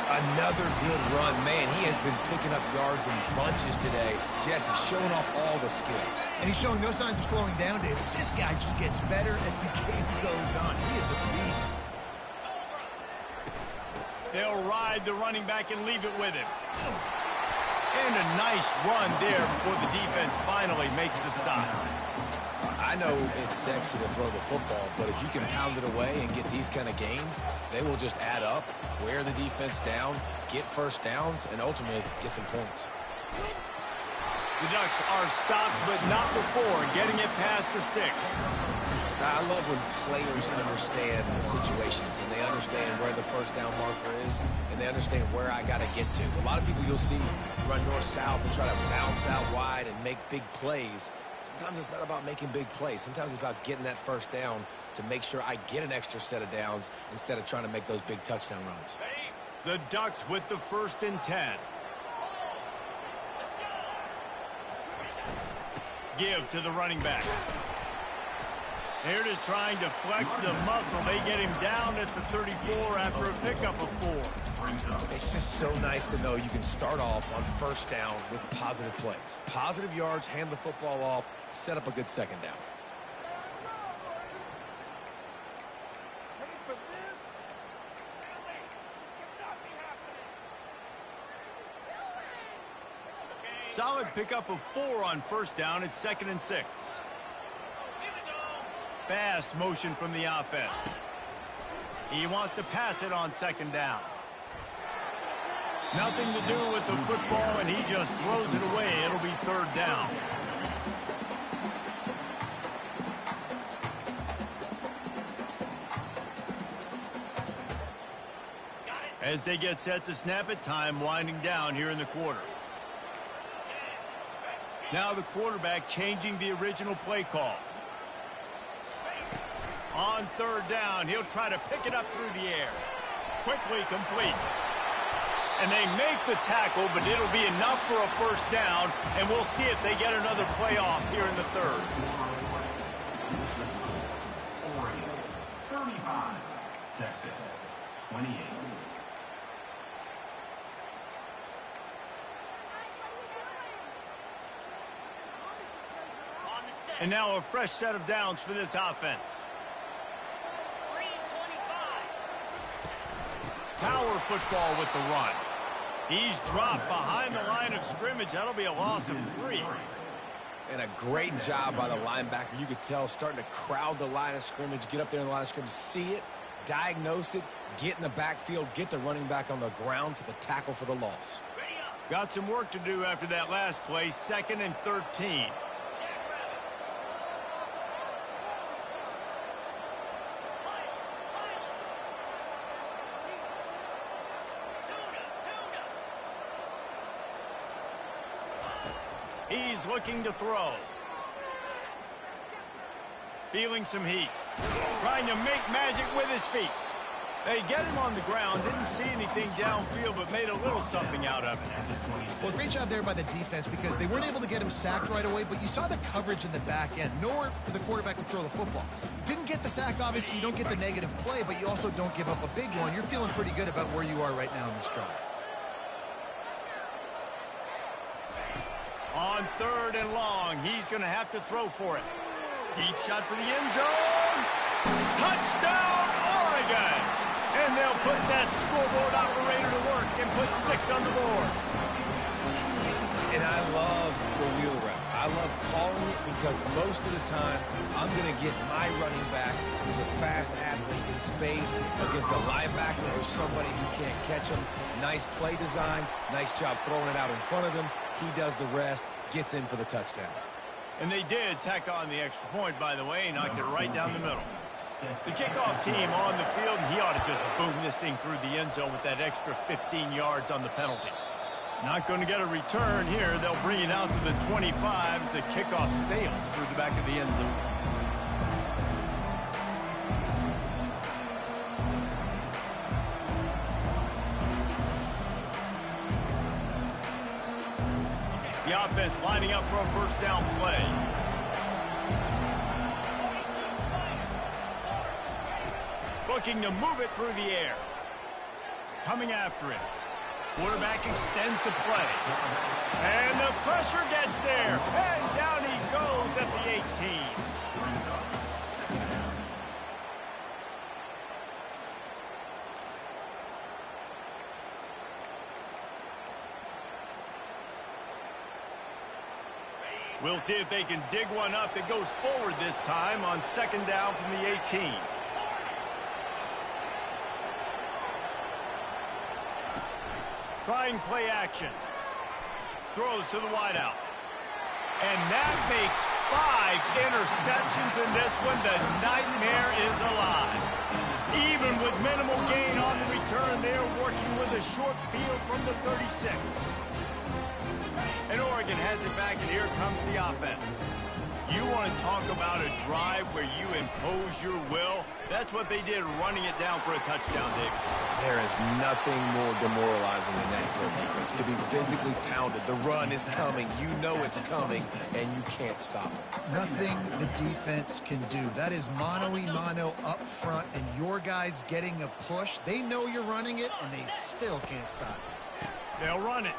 Another good run. Man, he has been picking up yards in bunches today. Jesse showing off all the skills. And he's showing no signs of slowing down, David. This guy just gets better as the game goes on. He is a beast. They'll ride the running back and leave it with him. And a nice run there before the defense finally makes the stop. I know it's sexy to throw the football, but if you can pound it away and get these kind of gains, they will just add up, wear the defense down, get first downs, and ultimately get some points. The Ducks are stopped, but not before getting it past the sticks. I love when players understand the situations and they understand where the first down marker is and they understand where I got to get to. A lot of people you'll see run north-south and try to bounce out wide and make big plays. Sometimes it's not about making big plays. Sometimes it's about getting that first down to make sure I get an extra set of downs instead of trying to make those big touchdown runs. The Ducks with the 1st and 10. Give to the running back. Here it is trying to flex the muscle. They get him down at the 34 after a pickup of 4. It's just so nice to know you can start off on first down with positive plays. Positive yards, hand the football off, set up a good second down. Solid pickup of 4 on first down. It's 2nd and 6. Fast motion from the offense. He wants to pass it on 2nd down. Nothing to do with the football, and he just throws it away. It'll be 3rd down. As they get set to snap it, time winding down here in the quarter. Now the quarterback changing the original play call. On 3rd down, he'll try to pick it up through the air. Quickly complete. And they make the tackle, but it'll be enough for a first down, and we'll see if they get another playoff here in the 3rd. 35, Texas, 28. And now a fresh set of downs for this offense. Power football with the run. He's dropped behind the line of scrimmage. That'll be a loss of 3. And a great job by the linebacker. You could tell starting to crowd the line of scrimmage, get up there in the line of scrimmage, see it, diagnose it, get in the backfield, get the running back on the ground for the tackle for the loss. Got some work to do after that last play, 2nd and 13. He's looking to throw. Feeling some heat. Trying to make magic with his feet. They get him on the ground, didn't see anything downfield, but made a little something out of it. Well, great job there by the defense because they weren't able to get him sacked right away, but you saw the coverage in the back end. Nowhere for the quarterback to throw the football. Didn't get the sack, obviously. You don't get the negative play, but you also don't give up a big one. You're feeling pretty good about where you are right now in this drive. On 3rd and long, he's going to have to throw for it. Deep shot for the end zone. Touchdown, Oregon! And they'll put that scoreboard operator to work and put 6 on the board. And I love the wheel route. I love calling it because most of the time, I'm going to get my running back who's a fast athlete in space against a linebacker or somebody who can't catch him. Nice play design. Nice job throwing it out in front of him. He does the rest, gets in for the touchdown. And they did tack on the extra point, by the way, and knocked it right down the middle. The kickoff team on the field, and he ought to just boom this thing through the end zone with that extra 15 yards on the penalty. Not going to get a return here. They'll bring it out to the 25 as the kickoff sails through the back of the end zone. The offense lining up for a first down play. Looking to move it through the air. Coming after it. Quarterback extends the play. And the pressure gets there. And down he goes at the 18. We'll see if they can dig one up that goes forward this time on 2nd down from the 18. Trying play action. Throws to the wideout. And that makes 5 interceptions in this one. The nightmare is alive. Even with minimal gain on the return, they're working with a short field from the 36. And Oregon has it back, and here comes the offense. You want to talk about a drive where you impose your will? That's what they did, running it down for a touchdown, David. There is nothing more demoralizing than that for a defense. To be physically pounded. The run is coming. You know it's coming, and you can't stop it. Nothing the defense can do. That is mano-a-mano up front, and your guys getting a push. They know you're running it, and they still can't stop it. They'll run it.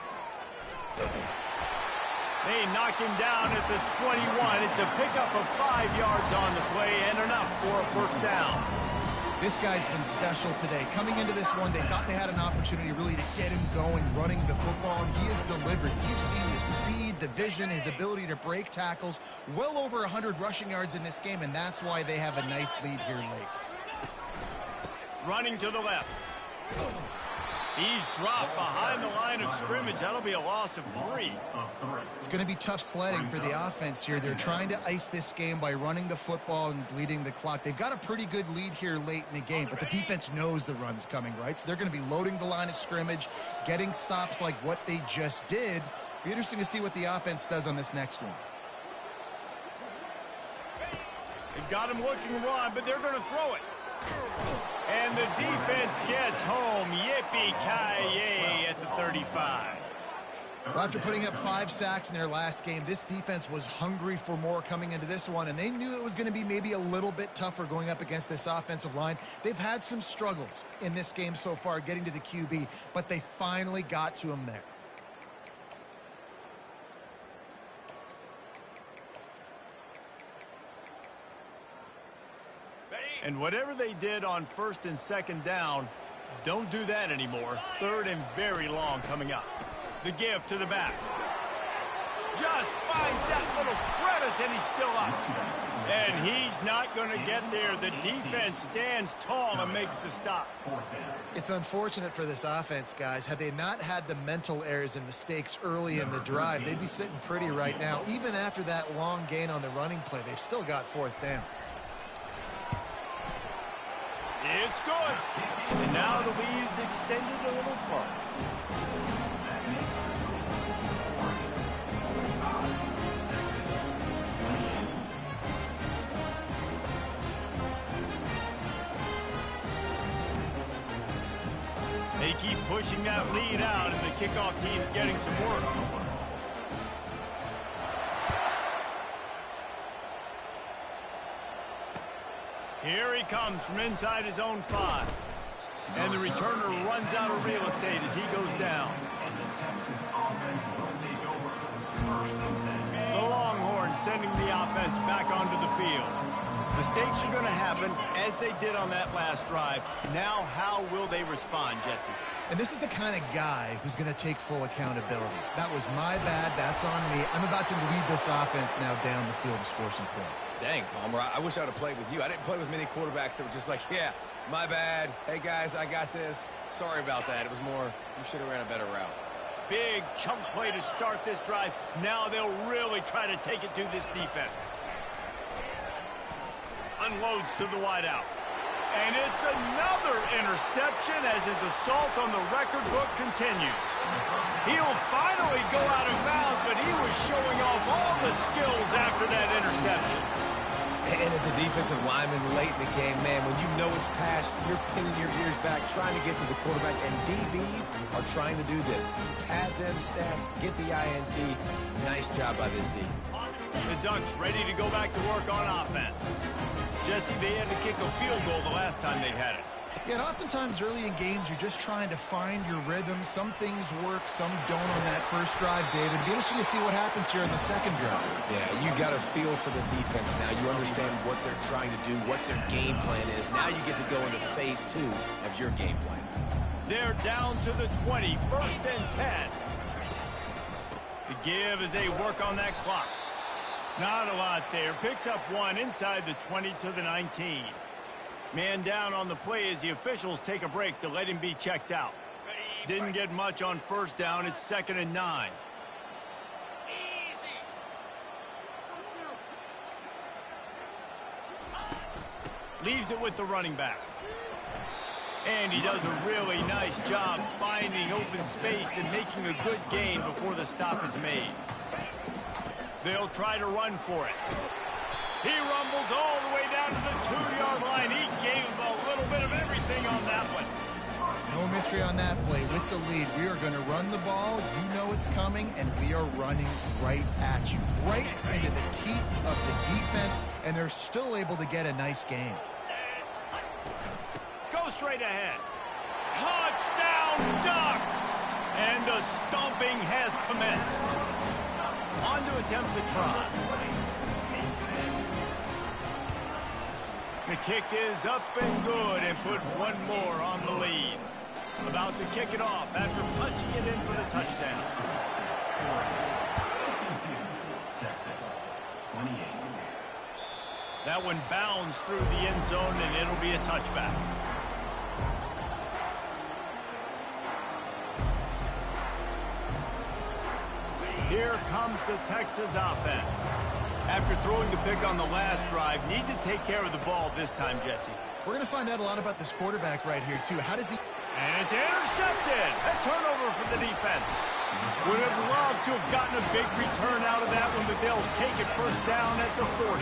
They knock him down at the 21. It's a pickup of 5 yards on the play and enough for a first down. This guy's been special today. Coming into this one, they thought they had an opportunity really to get him going, running the football, and he has delivered. You've seen the speed, the vision, his ability to break tackles. Well over 100 rushing yards in this game, and that's why they have a nice lead here late. Running to the left. He's dropped behind the line of scrimmage. That'll be a loss of 3. It's going to be tough sledding for the offense here. They're trying to ice this game by running the football and bleeding the clock. They've got a pretty good lead here late in the game, but the defense knows the run's coming, right? So they're going to be loading the line of scrimmage, getting stops like what they just did. Be interesting to see what the offense does on this next one. They've got him looking to run, but they're going to throw it. And the defense gets home. Yippee-ki-yay at the 35. Well, after putting up 5 sacks in their last game, this defense was hungry for more coming into this one, and they knew it was going to be maybe a little bit tougher going up against this offensive line. They've had some struggles in this game so far getting to the QB, but they finally got to him there. And whatever they did on 1st and 2nd down, don't do that anymore. 3rd and very long coming up. The give to the back. Just finds that little crevice, and he's still up. And he's not going to get there. The defense stands tall and makes the stop. It's unfortunate for this offense, guys. Had they not had the mental errors and mistakes early in the drive, they'd be sitting pretty right now. Even after that long gain on the running play, they've still got 4th down. It's good. And now the lead is extended a little further. keep pushing that lead out, and the kickoff team's getting some work. Here he comes from inside his own 5. And the returner runs out of real estate as he goes down. The Longhorns sending the offense back onto the field. Mistakes are going to happen, as they did on that last drive. Now, how will they respond, Jesse? And this is the kind of guy who's going to take full accountability. That was my bad. That's on me. I'm about to lead this offense now down the field and score some points. Dang, Palmer, I wish I would have played with you. I didn't play with many quarterbacks that were just like, yeah, my bad. Hey, guys, I got this. Sorry about that. It was more, you should have ran a better route. Big chunk play to start this drive. Now they'll really try to take it to this defense. Unloads to the wideout. And it's another interception as his assault on the record book continues. He'll finally go out of bounds, but he was showing off all the skills after that interception. And as a defensive lineman late in the game, man, when you know it's passed, you're pinning your ears back, trying to get to the quarterback, and DBs are trying to do this. Pad them stats, get the INT. Nice job by this D. The Ducks ready to go back to work on offense. Jesse, they had to kick a field goal the last time they had it. Yeah, and oftentimes early in games, you're just trying to find your rhythm. Some things work, some don't on that first drive, David. It'll be interesting to see what happens here in the second drive. Yeah, you got a feel for the defense now. You understand what they're trying to do, what their game plan is. Now you get to go into phase 2 of your game plan. They're down to the 20, 1st and 10. The give as they work on that clock. Not a lot there. Picks up 1 inside the 20 to the 19. Man down on the play as the officials take a break to let him be checked out. Didn't get much on 1st down. It's 2nd and 9. Leaves it with the running back. And he does a really nice job finding open space and making a good gain before the stop is made. They'll try to run for it. He rumbles all the way down to the 2-yard line. He gave a little bit of everything on that one. No mystery on that play. With the lead, we are going to run the ball. You know it's coming, and we are running right at you. Right into the teeth of the defense, and they're still able to get a nice game. Go straight ahead. Touchdown, Ducks! And the stomping has commenced. On to attempt the try. The kick is up and good and put one more on the lead. About to kick it off after punching it in for the touchdown. Texas, 28. That one bounds through the end zone and it'll be a touchback. Here comes the Texas offense. After throwing the pick on the last drive, need to take care of the ball this time, Jesse. We're going to find out a lot about this quarterback right here, too. How does he... And it's intercepted. A turnover for the defense. Would have loved to have gotten a big return out of that one, but they'll take it 1st down at the 40.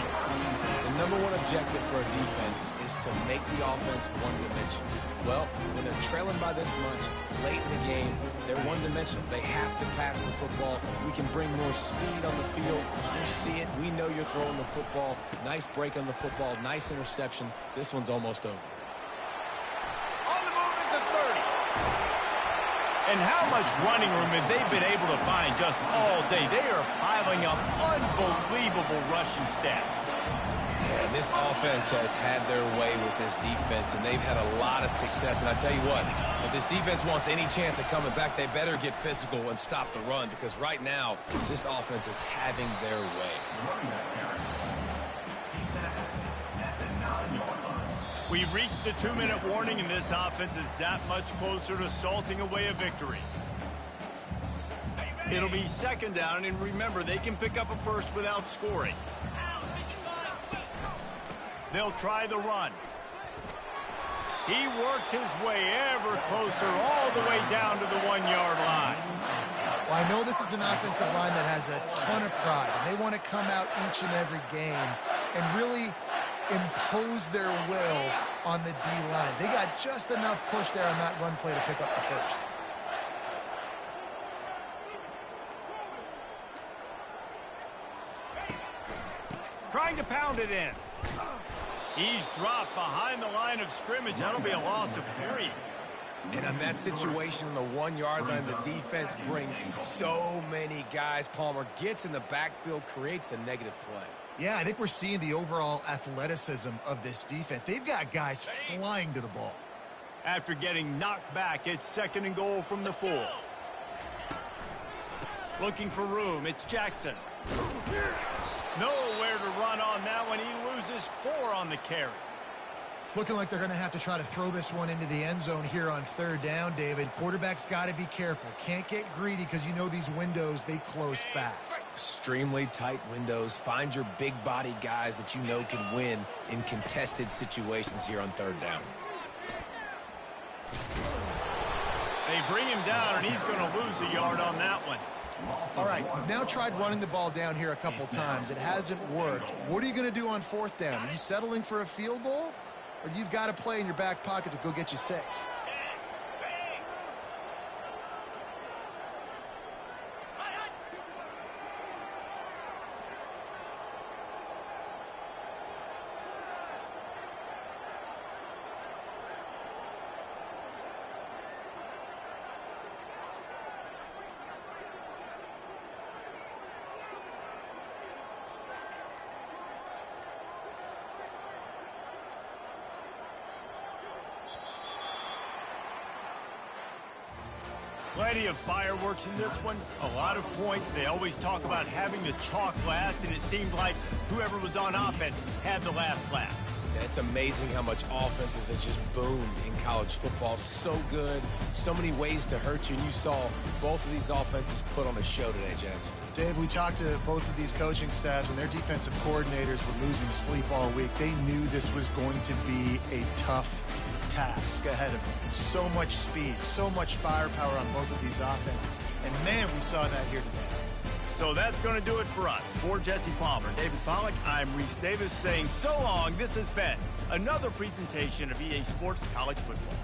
The number one objective for a defense is to make the offense one-dimensional. Well, when they're trailing by this much, late in the game, they're one-dimensional. They have to pass the football. We can bring more speed on the field. You see it. We know you're throwing the football. Nice break on the football. Nice interception. This one's almost over. On the move at the 30. And how much running room have they been able to find just all day? They are piling up unbelievable rushing stats. Yeah, this offense has had their way with this defense, and they've had a lot of success. And I tell you what, if this defense wants any chance of coming back, they better get physical and stop the run, because right now, this offense is having their way. We've reached the 2-minute warning, and this offense is that much closer to salting away a victory. It'll be 2nd down, and remember, they can pick up a first without scoring. They'll try the run. He works his way ever closer all the way down to the 1-yard line. Well, I know this is an offensive line that has a ton of pride. They want to come out each and every game and really impose their will on the D-line. They got just enough push there on that run play to pick up the first. Trying to pound it in. He's dropped behind the line of scrimmage. That'll be a loss of 3. And on that situation on the 1-yard line, the defense brings so many guys. Palmer gets in the backfield, creates the negative play. Yeah, I think we're seeing the overall athleticism of this defense. They've got guys flying to the ball. After getting knocked back, it's 2nd and goal from the 4. Looking for room, it's Jackson. Nowhere to run on that one. He loses 4 on the carry. It's looking like they're going to have to try to throw this one into the end zone here on 3rd down, David. Quarterback's got to be careful. Can't get greedy because you know these windows, they close fast. Extremely tight windows. Find your big body guys that you know can win in contested situations here on 3rd down. They bring him down, and he's going to lose a yard on that one. All right, we've now tried running the ball down here a couple times. It hasn't worked. What are you going to do on 4th down? Are you settling for a field goal? Or do you've got a play in your back pocket to go get you 6? Plenty of fireworks in this one. A lot of points. They always talk about having the chalk last, and it seemed like whoever was on offense had the last laugh. Yeah, it's amazing how much offenses have just boomed in college football. So good. So many ways to hurt you. And you saw both of these offenses put on a show today, Jess. Dave, we talked to both of these coaching staffs, and their defensive coordinators were losing sleep all week. They knew this was going to be a tough task ahead of them. So much speed, so much firepower on both of these offenses. And, man, we saw that here today. So that's going to do it for us. For Jesse Palmer, David Pollack, I'm Reese Davis saying so long. This has been another presentation of EA Sports College Football.